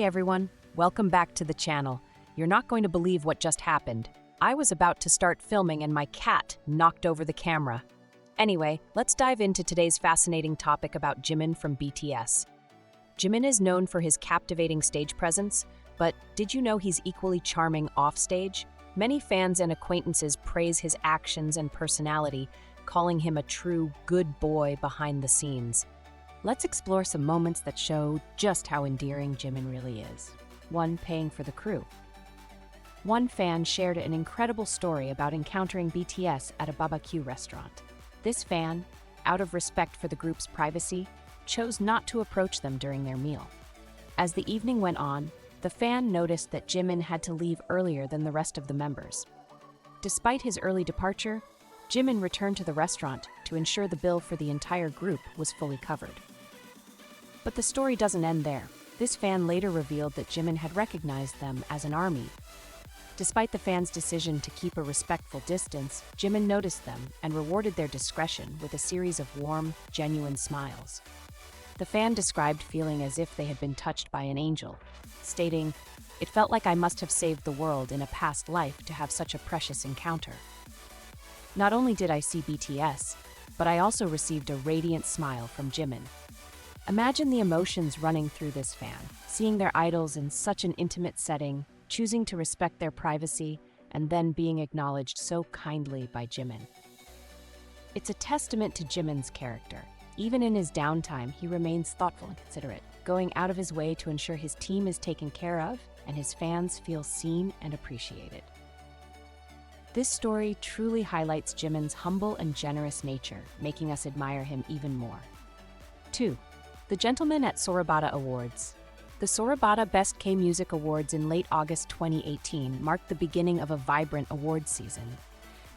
everyone, welcome back to the channel. You're not going to believe what just happened. I was about to start filming and my cat knocked over the camera. Anyway, let's dive into today's fascinating topic about Jimin from BTS. Jimin is known for his captivating stage presence, but did you know he's equally charming offstage? Many fans and acquaintances praise his actions and personality, calling him a true good boy behind the scenes. Let's explore some moments that show just how endearing Jimin really is. 1. Paying for the crew. One fan shared an incredible story about encountering BTS at a barbecue restaurant. This fan, out of respect for the group's privacy, chose not to approach them during their meal. As the evening went on, the fan noticed that Jimin had to leave earlier than the rest of the members. Despite his early departure, Jimin returned to the restaurant to ensure the bill for the entire group was fully covered. But the story doesn't end there. This fan later revealed that Jimin had recognized them as an army. Despite the fans' decision to keep a respectful distance, Jimin noticed them and rewarded their discretion with a series of warm, genuine smiles. The fan described feeling as if they had been touched by an angel, stating, "It felt like I must have saved the world in a past life to have such a precious encounter. Not only did I see BTS, but I also received a radiant smile from Jimin." Imagine the emotions running through this fan, seeing their idols in such an intimate setting, choosing to respect their privacy, and then being acknowledged so kindly by Jimin. It's a testament to Jimin's character. Even in his downtime, he remains thoughtful and considerate, going out of his way to ensure his team is taken care of and his fans feel seen and appreciated. This story truly highlights Jimin's humble and generous nature, making us admire him even more. 2. The Gentleman at Sorabada Awards. The Sorabada Best K-Music Awards in late August 2018 marked the beginning of a vibrant awards season.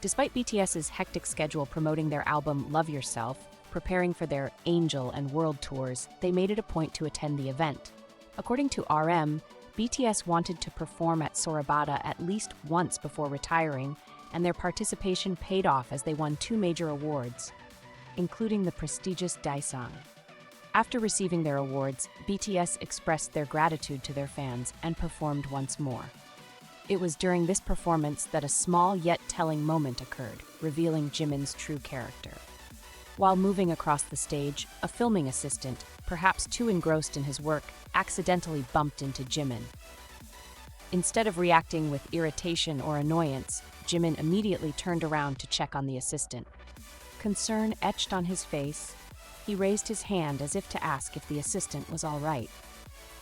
Despite BTS's hectic schedule promoting their album Love Yourself, preparing for their Angel and World tours, they made it a point to attend the event. According to RM, BTS wanted to perform at Sorabada at least once before retiring, and their participation paid off as they won 2 major awards, including the prestigious Daesang. After receiving their awards, BTS expressed their gratitude to their fans and performed once more. It was during this performance that a small yet telling moment occurred, revealing Jimin's true character. While moving across the stage, a filming assistant, perhaps too engrossed in his work, accidentally bumped into Jimin. Instead of reacting with irritation or annoyance, Jimin immediately turned around to check on the assistant. Concern etched on his face, he raised his hand as if to ask if the assistant was all right.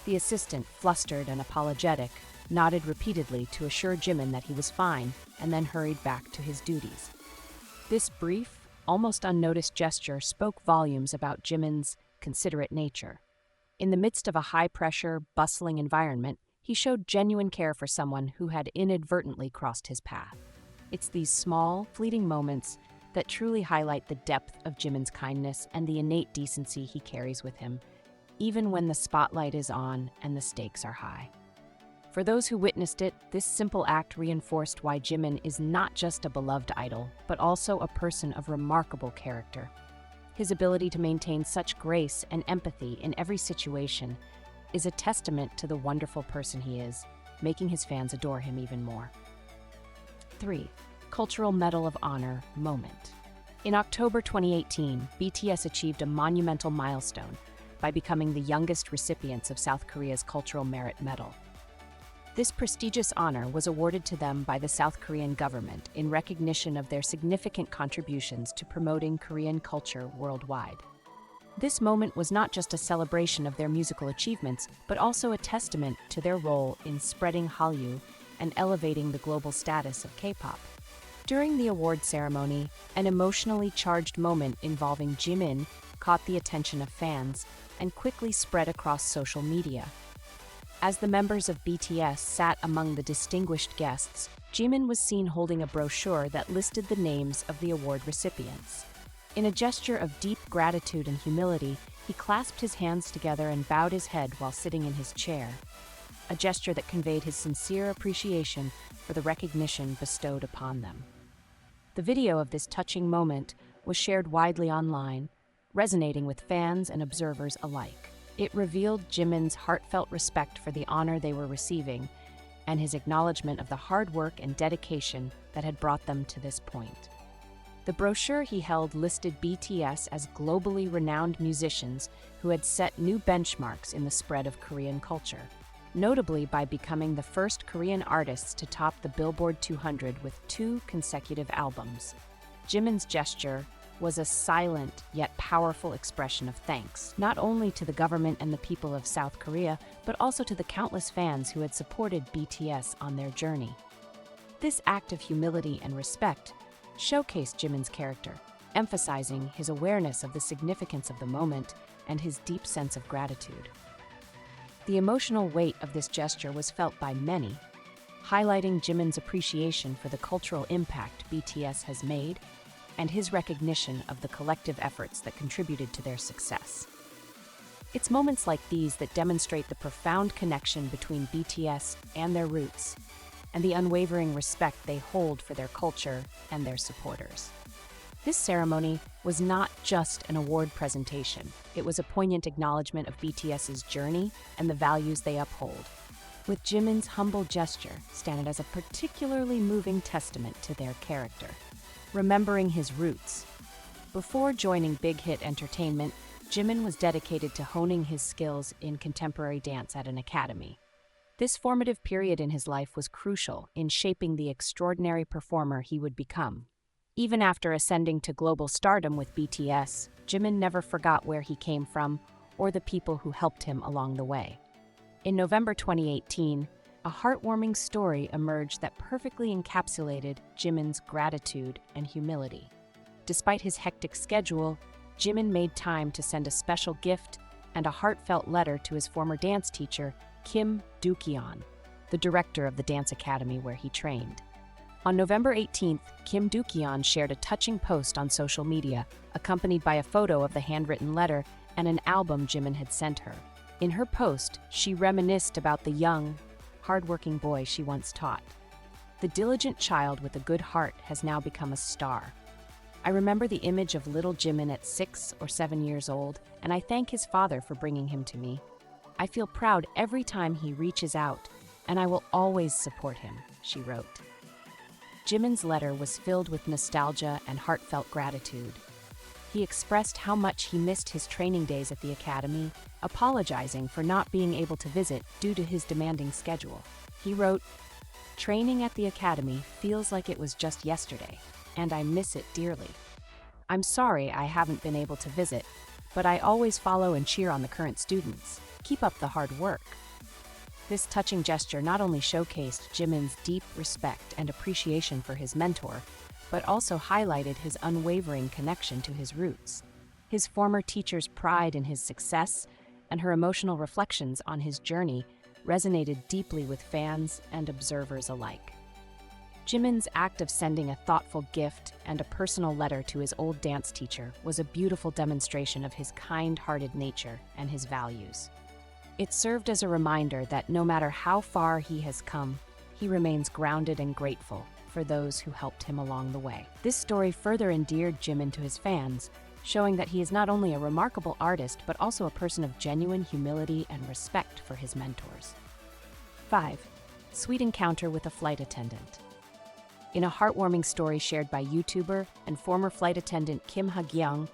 The assistant, flustered and apologetic, nodded repeatedly to assure Jimin that he was fine, and then hurried back to his duties. This brief, almost unnoticed gesture spoke volumes about Jimin's considerate nature. In the midst of a high-pressure, bustling environment, he showed genuine care for someone who had inadvertently crossed his path. It's these small, fleeting moments that truly highlight the depth of Jimin's kindness and the innate decency he carries with him, even when the spotlight is on and the stakes are high. For those who witnessed it, this simple act reinforced why Jimin is not just a beloved idol, but also a person of remarkable character. His ability to maintain such grace and empathy in every situation is a testament to the wonderful person he is, making his fans adore him even more. 3. Cultural Medal of Honor moment. In October 2018, BTS achieved a monumental milestone by becoming the youngest recipients of South Korea's Cultural Merit Medal. This prestigious honor was awarded to them by the South Korean government in recognition of their significant contributions to promoting Korean culture worldwide. This moment was not just a celebration of their musical achievements, but also a testament to their role in spreading Hallyu and elevating the global status of K-pop. During the award ceremony, an emotionally charged moment involving Jimin caught the attention of fans and quickly spread across social media. As the members of BTS sat among the distinguished guests, Jimin was seen holding a brochure that listed the names of the award recipients. In a gesture of deep gratitude and humility, he clasped his hands together and bowed his head while sitting in his chair, a gesture that conveyed his sincere appreciation for the recognition bestowed upon them. The video of this touching moment was shared widely online, resonating with fans and observers alike. It revealed Jimin's heartfelt respect for the honor they were receiving and his acknowledgement of the hard work and dedication that had brought them to this point. The brochure he held listed BTS as globally renowned musicians who had set new benchmarks in the spread of Korean culture, notably by becoming the first Korean artists to top the Billboard 200 with 2 consecutive albums. Jimin's gesture was a silent yet powerful expression of thanks, not only to the government and the people of South Korea, but also to the countless fans who had supported BTS on their journey. This act of humility and respect showcased Jimin's character, emphasizing his awareness of the significance of the moment and his deep sense of gratitude. The emotional weight of this gesture was felt by many, highlighting Jimin's appreciation for the cultural impact BTS has made and his recognition of the collective efforts that contributed to their success. It's moments like these that demonstrate the profound connection between BTS and their roots, and the unwavering respect they hold for their culture and their supporters. This ceremony was not just an award presentation, it was a poignant acknowledgement of BTS's journey and the values they uphold, with Jimin's humble gesture standing as a particularly moving testament to their character. Remembering his roots. Before joining Big Hit Entertainment, Jimin was dedicated to honing his skills in contemporary dance at an academy. This formative period in his life was crucial in shaping the extraordinary performer he would become. Even after ascending to global stardom with BTS, Jimin never forgot where he came from or the people who helped him along the way. In November 2018, a heartwarming story emerged that perfectly encapsulated Jimin's gratitude and humility. Despite his hectic schedule, Jimin made time to send a special gift and a heartfelt letter to his former dance teacher, Kim Do-kyun, the director of the dance academy where he trained. On November 18th, Kim Do-kyun shared a touching post on social media, accompanied by a photo of the handwritten letter and an album Jimin had sent her. In her post, she reminisced about the young, hardworking boy she once taught. The diligent child with a good heart has now become a star. I remember the image of little Jimin at 6 or 7 years old, and I thank his father for bringing him to me. I feel proud every time he reaches out, and I will always support him, she wrote. Jimin's letter was filled with nostalgia and heartfelt gratitude. He expressed how much he missed his training days at the academy, apologizing for not being able to visit due to his demanding schedule. He wrote, "Training at the academy feels like it was just yesterday, and I miss it dearly. I'm sorry I haven't been able to visit, but I always follow and cheer on the current students. Keep up the hard work." This touching gesture not only showcased Jimin's deep respect and appreciation for his mentor, but also highlighted his unwavering connection to his roots. His former teacher's pride in his success and her emotional reflections on his journey resonated deeply with fans and observers alike. Jimin's act of sending a thoughtful gift and a personal letter to his old dance teacher was a beautiful demonstration of his kind-hearted nature and his values. It served as a reminder that no matter how far he has come, he remains grounded and grateful for those who helped him along the way. This story further endeared Jimin to his fans, showing that he is not only a remarkable artist but also a person of genuine humility and respect for his mentors. 5. Sweet encounter with a flight attendant. In a heartwarming story shared by YouTuber and former flight attendant Kim Ha-gyung,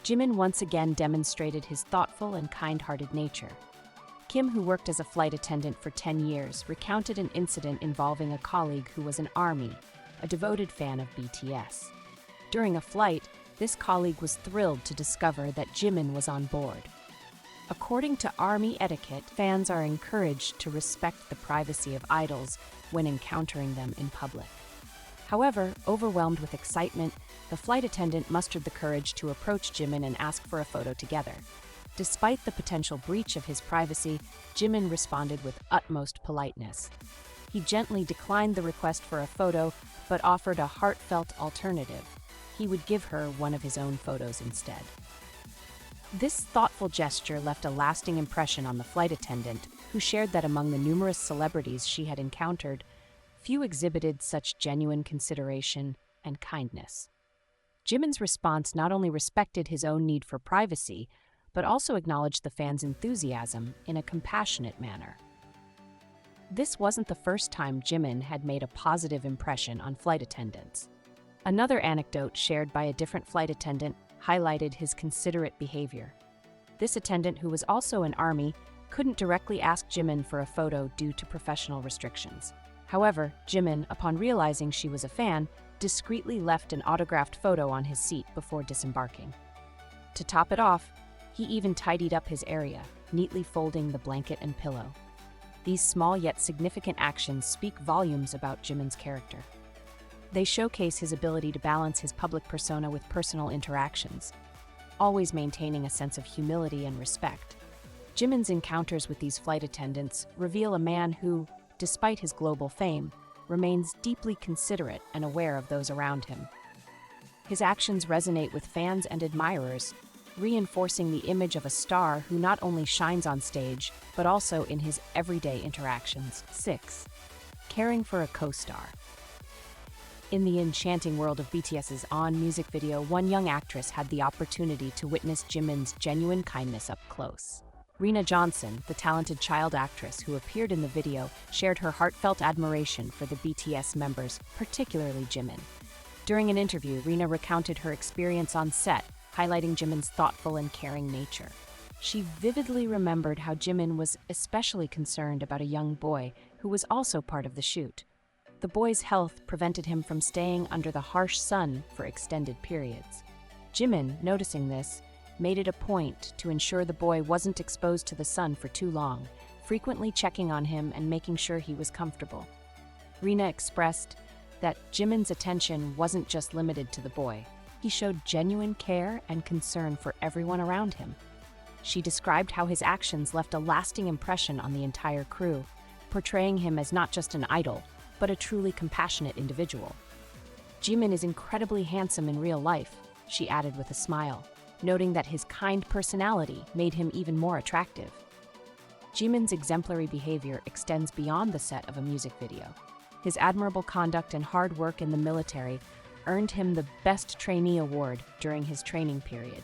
Jimin once again demonstrated his thoughtful and kind-hearted nature. Kim, who worked as a flight attendant for 10 years, recounted an incident involving a colleague who was an ARMY, a devoted fan of BTS. During a flight, this colleague was thrilled to discover that Jimin was on board. According to ARMY etiquette, fans are encouraged to respect the privacy of idols when encountering them in public. However, overwhelmed with excitement, the flight attendant mustered the courage to approach Jimin and ask for a photo together. Despite the potential breach of his privacy, Jimin responded with utmost politeness. He gently declined the request for a photo, but offered a heartfelt alternative. He would give her one of his own photos instead. This thoughtful gesture left a lasting impression on the flight attendant, who shared that among the numerous celebrities she had encountered, few exhibited such genuine consideration and kindness. Jimin's response not only respected his own need for privacy, but also acknowledged the fans' enthusiasm in a compassionate manner. This wasn't the first time Jimin had made a positive impression on flight attendants. Another anecdote shared by a different flight attendant highlighted his considerate behavior. This attendant, who was also an army, couldn't directly ask Jimin for a photo due to professional restrictions. However, Jimin, upon realizing she was a fan, discreetly left an autographed photo on his seat before disembarking. To top it off, he even tidied up his area, neatly folding the blanket and pillow. These small yet significant actions speak volumes about Jimin's character. They showcase his ability to balance his public persona with personal interactions, always maintaining a sense of humility and respect. Jimin's encounters with these flight attendants reveal a man who, despite his global fame, remains deeply considerate and aware of those around him. His actions resonate with fans and admirers, reinforcing the image of a star who not only shines on stage, but also in his everyday interactions. 6. Caring for a co-star. In the enchanting world of BTS's On music video, one young actress had the opportunity to witness Jimin's genuine kindness up close. Rina Johnson, the talented child actress who appeared in the video, shared her heartfelt admiration for the BTS members, particularly Jimin. During an interview, Rina recounted her experience on set, highlighting Jimin's thoughtful and caring nature. She vividly remembered how Jimin was especially concerned about a young boy who was also part of the shoot. The boy's health prevented him from staying under the harsh sun for extended periods. Jimin, noticing this, made it a point to ensure the boy wasn't exposed to the sun for too long, frequently checking on him and making sure he was comfortable. Rina expressed that Jimin's attention wasn't just limited to the boy. He showed genuine care and concern for everyone around him. She described how his actions left a lasting impression on the entire crew, portraying him as not just an idol, but a truly compassionate individual. Jimin is incredibly handsome in real life, she added with a smile, noting that his kind personality made him even more attractive. Jimin's exemplary behavior extends beyond the set of a music video. His admirable conduct and hard work in the military earned him the Best Trainee Award during his training period.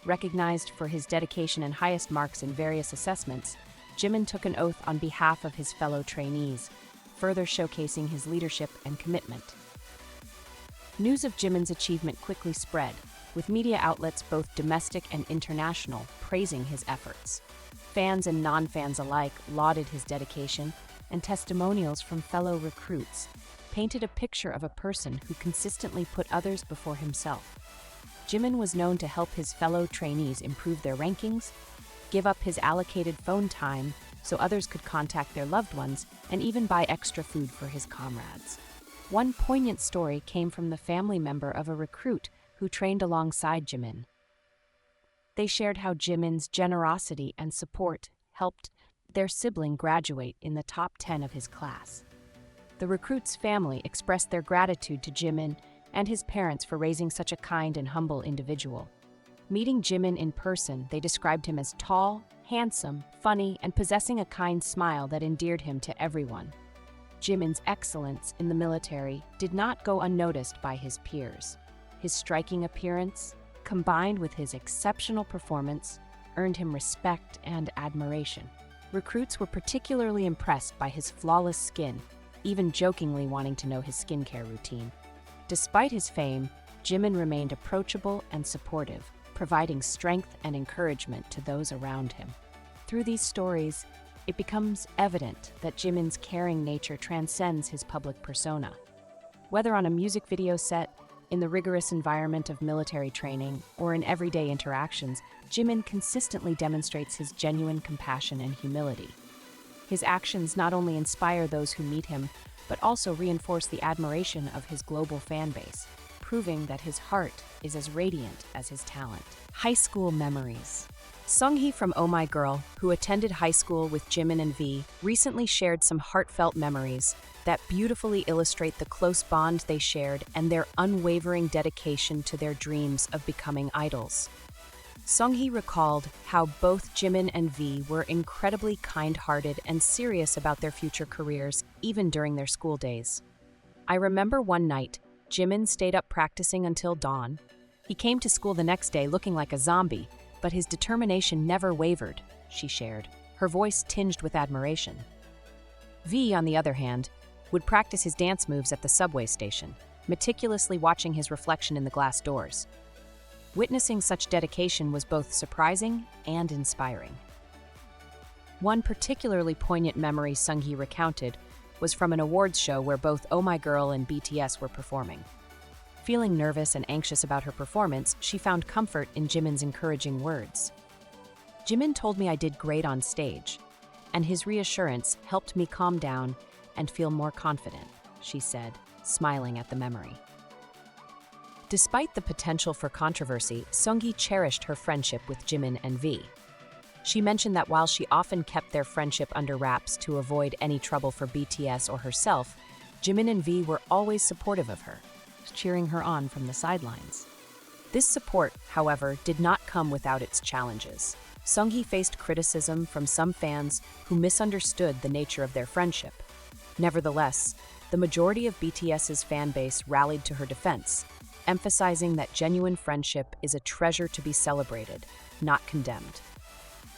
Recognized for his dedication and highest marks in various assessments, Jimin took an oath on behalf of his fellow trainees, further showcasing his leadership and commitment. News of Jimin's achievement quickly spread, with media outlets both domestic and international praising his efforts. Fans and non-fans alike lauded his dedication, and testimonials from fellow recruits painted a picture of a person who consistently put others before himself. Jimin was known to help his fellow trainees improve their rankings, give up his allocated phone time so others could contact their loved ones, and even buy extra food for his comrades. One poignant story came from the family member of a recruit who trained alongside Jimin. They shared how Jimin's generosity and support helped their sibling graduate in the top 10 of his class. The recruit's family expressed their gratitude to Jimin and his parents for raising such a kind and humble individual. Meeting Jimin in person, they described him as tall, handsome, funny, and possessing a kind smile that endeared him to everyone. Jimin's excellence in the military did not go unnoticed by his peers. His striking appearance, combined with his exceptional performance, earned him respect and admiration. Recruits were particularly impressed by his flawless skin, even jokingly wanting to know his skincare routine. Despite his fame, Jimin remained approachable and supportive, providing strength and encouragement to those around him. Through these stories, it becomes evident that Jimin's caring nature transcends his public persona. Whether on a music video set, in the rigorous environment of military training, or in everyday interactions, Jimin consistently demonstrates his genuine compassion and humility. His actions not only inspire those who meet him, but also reinforce the admiration of his global fan base, proving that his heart is as radiant as his talent. High school memories. Sunghee from Oh My Girl, who attended high school with Jimin and V, recently shared some heartfelt memories that beautifully illustrate the close bond they shared and their unwavering dedication to their dreams of becoming idols. Sunghee recalled how both Jimin and V were incredibly kind-hearted and serious about their future careers, even during their school days. I remember one night, Jimin stayed up practicing until dawn. He came to school the next day looking like a zombie, But his determination never wavered, she shared, her voice tinged with admiration. V, on the other hand, would practice his dance moves at the subway station, meticulously watching his reflection in the glass doors. Witnessing such dedication was both surprising and inspiring. One particularly poignant memory Seungi recounted was from an awards show where both Oh My Girl and BTS were performing. Feeling nervous and anxious about her performance, she found comfort in Jimin's encouraging words. "Jimin told me I did great on stage, and his reassurance helped me calm down and feel more confident," she said, smiling at the memory. Despite the potential for controversy, Seungi cherished her friendship with Jimin and V. She mentioned that while she often kept their friendship under wraps to avoid any trouble for BTS or herself, Jimin and V were always supportive of her, cheering her on from the sidelines. This support, however, did not come without its challenges. Seungi faced criticism from some fans who misunderstood the nature of their friendship. Nevertheless, the majority of BTS's fan base rallied to her defense, emphasizing that genuine friendship is a treasure to be celebrated, not condemned.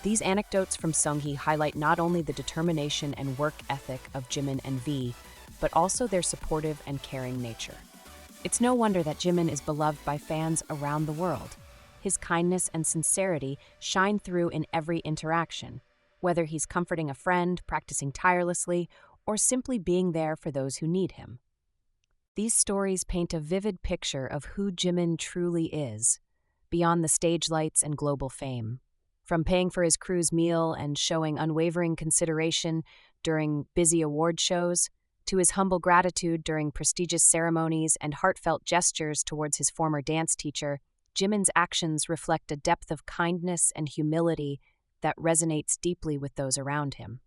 These anecdotes from Seungi highlight not only the determination and work ethic of Jimin and V, but also their supportive and caring nature. It's no wonder that Jimin is beloved by fans around the world. His kindness and sincerity shine through in every interaction, whether he's comforting a friend, practicing tirelessly, or simply being there for those who need him. These stories paint a vivid picture of who Jimin truly is, beyond the stage lights and global fame. From paying for his crew's meal and showing unwavering consideration during busy award shows, to his humble gratitude during prestigious ceremonies and heartfelt gestures towards his former dance teacher, Jimin's actions reflect a depth of kindness and humility that resonates deeply with those around him.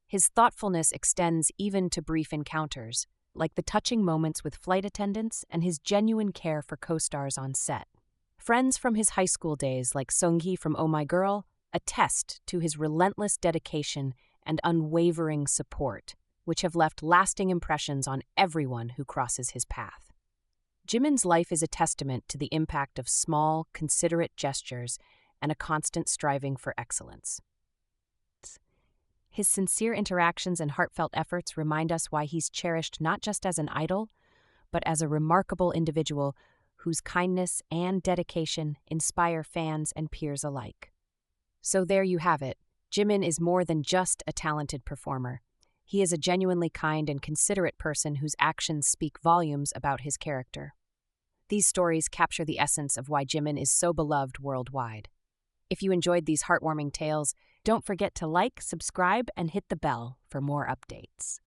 His thoughtfulness extends even to brief encounters, like the touching moments with flight attendants and his genuine care for co-stars on set. Friends from his high school days, like Seungi from Oh My Girl, attest to his relentless dedication and unwavering support, which have left lasting impressions on everyone who crosses his path. Jimin's life is a testament to the impact of small, considerate gestures and a constant striving for excellence. His sincere interactions and heartfelt efforts remind us why he's cherished not just as an idol, but as a remarkable individual whose kindness and dedication inspire fans and peers alike. So there you have it. Jimin is more than just a talented performer. He is a genuinely kind and considerate person whose actions speak volumes about his character. These stories capture the essence of why Jimin is so beloved worldwide. If you enjoyed these heartwarming tales, don't forget to like, subscribe, and hit the bell for more updates.